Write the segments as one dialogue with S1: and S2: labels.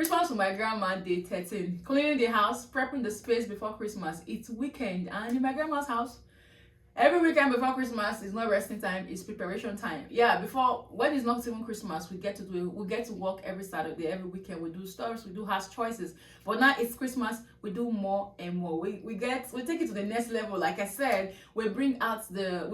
S1: Christmas with my grandma, day 13. Cleaning the house, prepping the space before Christmas. It's weekend, and in my grandma's house, every weekend before Christmas is not resting time, it's preparation time. Yeah, before when it's not even Christmas, we get to do it. We get to work every Saturday, every weekend. We do stuffs, we do house choices. But now it's Christmas, we do more and more. We take it to the next level. Like I said, we bring out the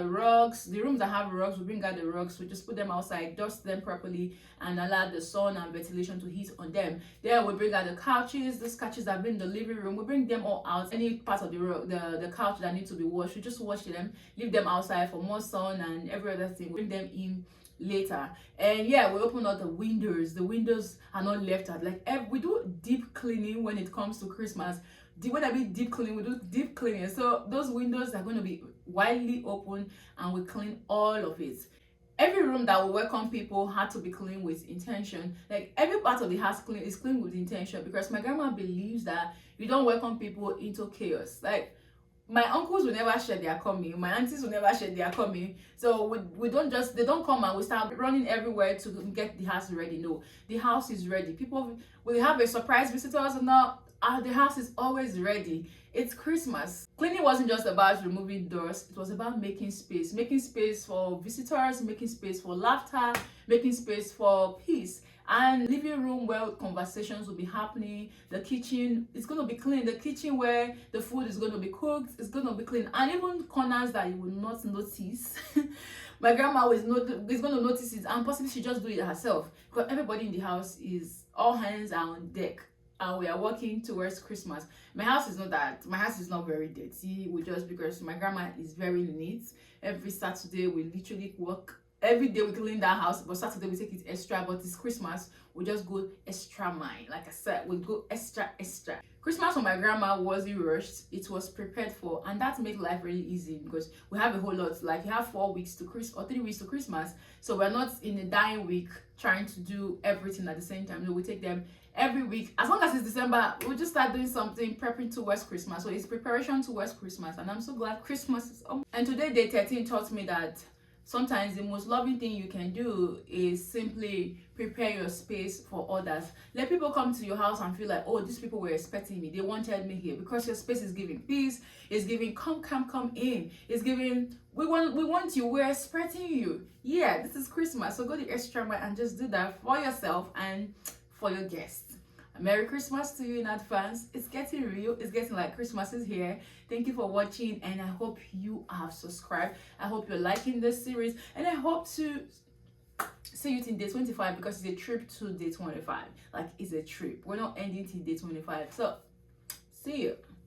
S1: rugs, the rooms that have rugs, we bring out the rugs, we just put them outside, dust them properly, and allow the sun and ventilation to hit on them. Then we bring out the couches, those couches that have been in the living room, we bring them all out. Any part of the couch that need to be washed, we just wash them, leave them outside for more sun and every other thing. Bring them in later. And yeah, we open up the windows. The windows are not left out. Like we do deep cleaning when it comes to Christmas. When I mean deep cleaning, we do deep cleaning. So those windows are going to be widely open and we clean all of it. Every room that we welcome people had to be clean with intention. Like every part of the house is clean with intention, because my grandma believes that you don't welcome people into chaos. Like my uncles will never share their coming, my aunties will never share their coming. So we don't just, they don't come and we start running everywhere to get the house ready. No, the house is ready. People will have a surprise visitors or not. The house is always ready. It's Christmas. Cleaning wasn't just about removing dust, it was about making space for visitors, making space for laughter, making space for peace. And living room where conversations will be happening. The kitchen is going to be clean. The kitchen where the food is going to be cooked is going to be clean. And even corners that you will not notice. My grandma is going to notice it, and possibly she just do it herself, because everybody in the house is all hands are on deck. And we are working towards Christmas. My house is not very dirty. Because my grandma is very neat. Every Saturday we literally work. Every day we clean that house, but Saturday we take it extra. But it's Christmas, we just go extra mile. Like I said, we go extra. Christmas for my grandma wasn't rushed. It was prepared for, and that makes life really easy, because we have a whole lot. Like you have 4 weeks to Christmas or 3 weeks to Christmas, so we're not in a dying week trying to do everything at the same time. No, we take them every week. As long as it's December, we'll just start doing something, prepping towards Christmas. So it's preparation towards Christmas, and I'm so glad Christmas is on. And today, day 13 taught me that sometimes the most loving thing you can do is simply prepare your space for others. Let people come to your house and feel like, oh, these people were expecting me. They wanted me here, because your space is giving peace. It's giving come in. It's giving we want you. We're expecting you. Yeah, this is Christmas, so go the extra mile and just do that for yourself and for your guests. Merry Christmas to you in advance. It's getting real. It's getting like Christmas is here. Thank you for watching, and I hope you have subscribed. I hope you're liking this series, and I hope to see you in day 25, because it's a trip to day 25. Like, it's a trip. We're not ending till day 25. So see you.